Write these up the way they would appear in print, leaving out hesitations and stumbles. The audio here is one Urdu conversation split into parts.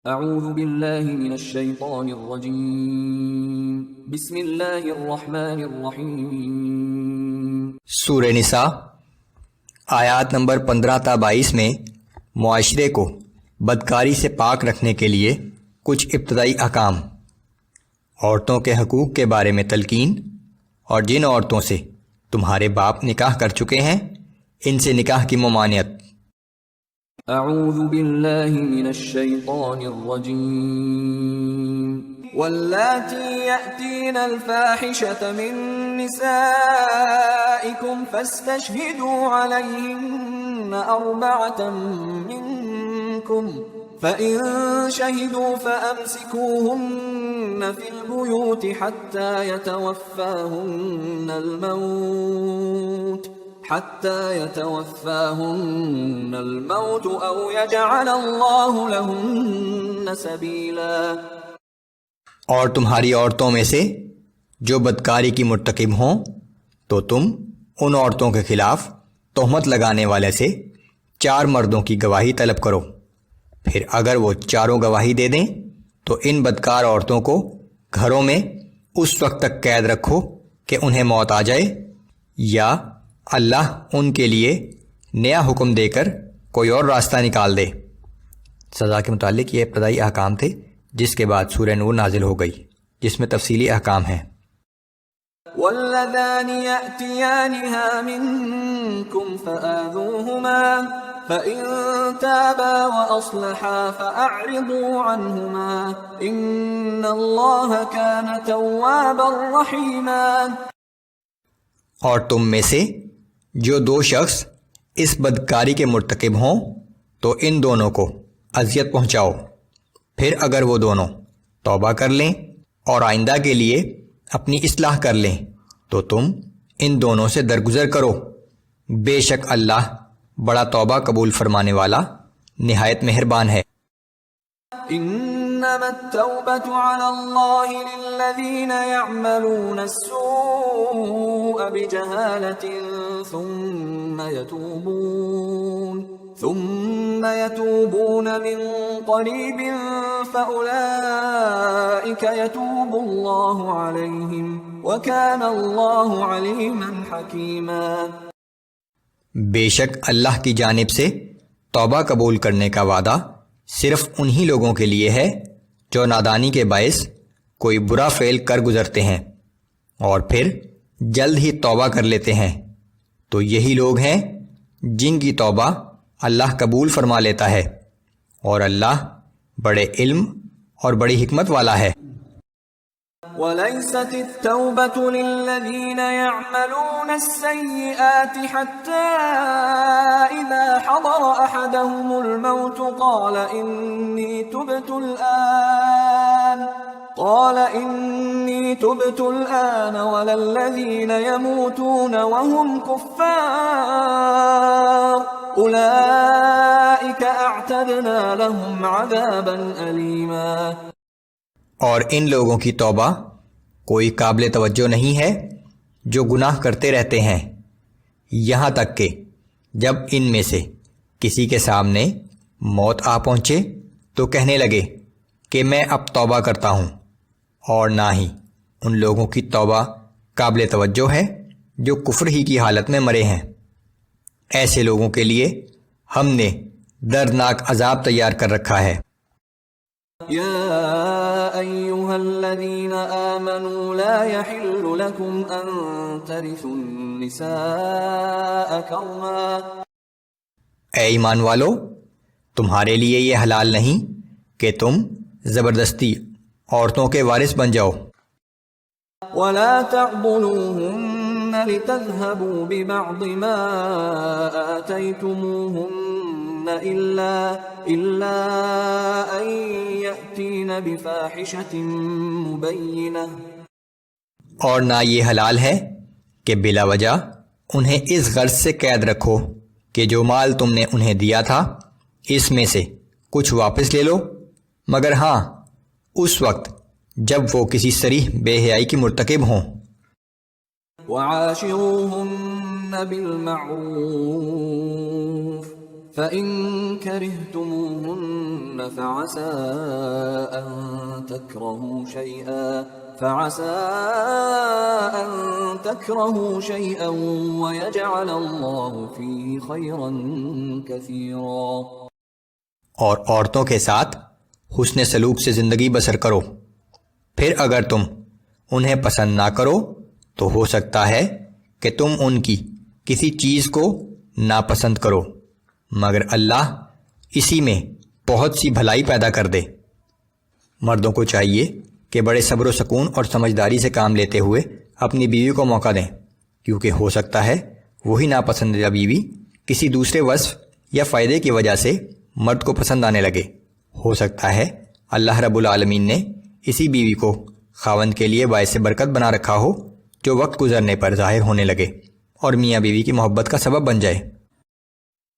اعوذ باللہ من الشیطان الرجیم بسم اللہ الرحمن الرحیم۔ سورہ نساء آیات نمبر 15 تا 22 میں معاشرے کو بدکاری سے پاک رکھنے کے لیے کچھ ابتدائی احکام، عورتوں کے حقوق کے بارے میں تلقین، اور جن عورتوں سے تمہارے باپ نکاح کر چکے ہیں ان سے نکاح کی ممانعت۔ اعوذ باللہ من الشیطان الرجیم واللاتی یأتین الفاحشة من نسائکم فاستشہدوا علیہن اربعة منکم فَإِن شَهِدُوا فَأَمْسِكُوهُنَّ فِي الْبُيُوتِ حَتَّى يَتَوَفَّاهُنَّ الْمَوْتُ أَوْ يَجْعَلَ اللَّهُ لَهُنَّ سَبِيلًا۔ اور تمہاری عورتوں میں سے جو بدکاری کی مرتکب ہوں تو تم ان عورتوں کے خلاف تہمت لگانے والے سے 4 مردوں کی گواہی طلب کرو، پھر اگر وہ چاروں گواہی دے دیں تو ان بدکار عورتوں کو گھروں میں اس وقت تک قید رکھو کہ انہیں موت آ جائے، یا اللہ ان کے لیے نیا حکم دے کر کوئی اور راستہ نکال دے۔ سزا کے متعلق یہ ابتدائی احکام تھے، جس کے بعد سورہ نور نازل ہو گئی جس میں تفصیلی احکام ہیں۔ واللذان يأتيانها منكم فآذوهما فإن تابا وأصلحا فأعرضوا عنهما إن الله كان توابا رحيما۔ اور تم میں سے جو 2 شخص اس بدکاری کے مرتکب ہوں تو ان دونوں کو اذیت پہنچاؤ، پھر اگر وہ دونوں توبہ کر لیں اور آئندہ کے لیے اپنی اصلاح کر لیں تو تم ان دونوں سے درگزر کرو، بے شک اللہ بڑا توبہ قبول فرمانے والا نہایت مہربان ہے۔ انما التوبة على الله للذين يعملون السوء بجهالة ثم يتوبون من قريب فأولئك يتوب الله عليهم وكان الله عليما حكيما۔ بے شک اللہ کی جانب سے توبہ قبول کرنے کا وعدہ صرف انہی لوگوں کے لیے ہے جو نادانی کے باعث کوئی برا فعل کر گزرتے ہیں اور پھر جلد ہی توبہ کر لیتے ہیں، تو یہی لوگ ہیں جن کی توبہ اللہ قبول فرما لیتا ہے، اور اللہ بڑے علم اور بڑی حکمت والا ہے۔ وَلَيْسَتِ التَّوْبَةُ لِلَّذِينَ يَعْمَلُونَ السَّيِّئَاتِ حَتَّى إِذَا حَضَرَ أَحَدَهُمُ الْمَوْتُ قَالَ إِنِّي تُبْتُ الْآنَ وَلَا الَّذِينَ يَمُوتُونَ وَهُمْ كُفَّارٌ أُولَئِكَ أَعْتَدْنَا لَهُمْ عَذَابًا أَلِيمًا۔ اور ان لوگوں کی توبہ کوئی قابل توجہ نہیں ہے جو گناہ کرتے رہتے ہیں، یہاں تک کہ جب ان میں سے کسی کے سامنے موت آ پہنچے تو کہنے لگے کہ میں اب توبہ کرتا ہوں، اور نہ ہی ان لوگوں کی توبہ قابل توجہ ہے جو کفر ہی کی حالت میں مرے ہیں۔ ایسے لوگوں کے لیے ہم نے دردناک عذاب تیار کر رکھا ہے۔ يا أيها الذين آمنوا لا يحل لكم أن ترثوا النساء كرها۔ اے ایمان والو، تمہارے لیے یہ حلال نہیں کہ تم زبردستی عورتوں کے وارث بن جاؤ۔ ولا تعضلوهن لتذهبوا ببعض ما آتيتموهن إلا أن يأتين بفاحشة مبينة۔ اور نہ یہ حلال ہے کہ بلا وجہ انہیں اس غرض سے قید رکھو کہ جو مال تم نے انہیں دیا تھا اس میں سے کچھ واپس لے لو، مگر ہاں اس وقت جب وہ کسی صریح بے حیائی کی مرتکب ہوں۔ وعاشروهن بالمعروف فَإِن كَرِهْتُمُوهُنَّ فعسى أن تكرهوا شيئا ويجعل الله فيه خيرا كثيرا. اور عورتوں کے ساتھ حسن سلوک سے زندگی بسر کرو. پھر اگر تم انہیں پسند نہ کرو تو ہو سکتا ہے کہ تم ان کی کسی چیز کو ناپسند کرو، مگر اللہ اسی میں بہت سی بھلائی پیدا کر دے. مردوں کو چاہیے کہ بڑے صبر و سکون اور سمجھداری سے کام لیتے ہوئے اپنی بیوی کو موقع دیں، کیونکہ ہو سکتا ہے وہی ناپسندیدہ بیوی کسی دوسرے وصف یا فائدے کی وجہ سے مرد کو پسند آنے لگے. ہو سکتا ہے اللہ رب العالمین نے اسی بیوی کو خاوند کے لیے باعث برکت بنا رکھا ہو، جو وقت گزرنے پر ظاہر ہونے لگے اور میاں بیوی کی محبت کا سبب بن جائے.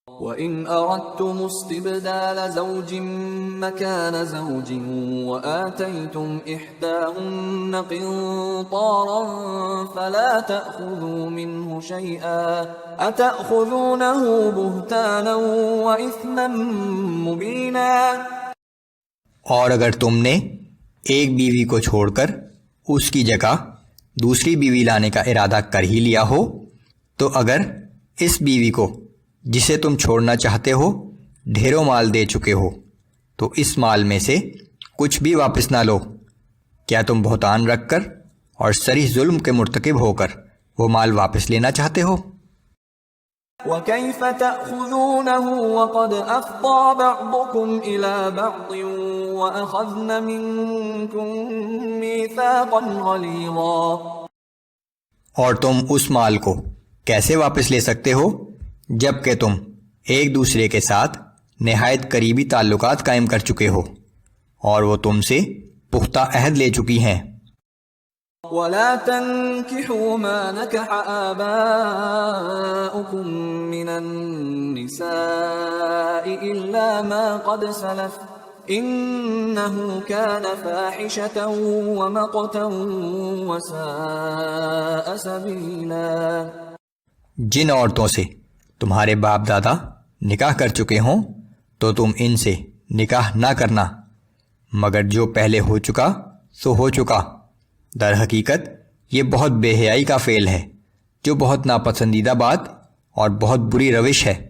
وَإِنْ أَرَدْتُمُ اسْتِبْدَالَ زَوْجٍ مَّكَانَ زَوْجٍ وَآتَيْتُمْ إِحْدَاهُنَّ قِنطَارًا فَلَا تَأْخُذُوا مِنْهُ شَيْئًا أَتَأْخُذُونَهُ بُهْتَانًا وَإِثْمًا مُّبِينًا. اور اگر تم نے ایک بیوی کو چھوڑ کر اس کی جگہ دوسری بیوی لانے کا ارادہ کر ہی لیا ہو، تو اگر اس بیوی کو جسے تم چھوڑنا چاہتے ہو ڈھیروں مال دے چکے ہو تو اس مال میں سے کچھ بھی واپس نہ لو. کیا تم بہتان رکھ کر اور صریح ظلم کے مرتکب ہو کر وہ مال واپس لینا چاہتے ہو؟ وَكَيْفَ تَأْخُذُونَهُ وَقَدْ أَفْضَىٰ بَعْضُكُمْ إِلَىٰ بَعْضٍ وَأَخَذْنَ مِنكُم مِّيثَاقًا غَلِيظًا. اور تم اس مال کو کیسے واپس لے سکتے ہو جب کہ تم ایک دوسرے کے ساتھ نہایت قریبی تعلقات قائم کر چکے ہو اور وہ تم سے پختہ عہد لے چکی ہیں. وَلَا تَنكِحُوا مَا نَكَحَ آبَاؤُكُم مِّنَ النِّسَاءِ إِلَّا مَا قَدْ سَلَفَ إِنَّهُ كَانَ فَاحِشَةً وَمَقْتًا وَسَاءَ سَبِيلًا. جن عورتوں سے تمہارے باپ دادا نکاح کر چکے ہوں تو تم ان سے نکاح نہ کرنا، مگر جو پہلے ہو چکا سو ہو چکا. در حقیقت یہ بہت بے حیائی کا فعل ہے، جو بہت ناپسندیدہ بات اور بہت بری روش ہے.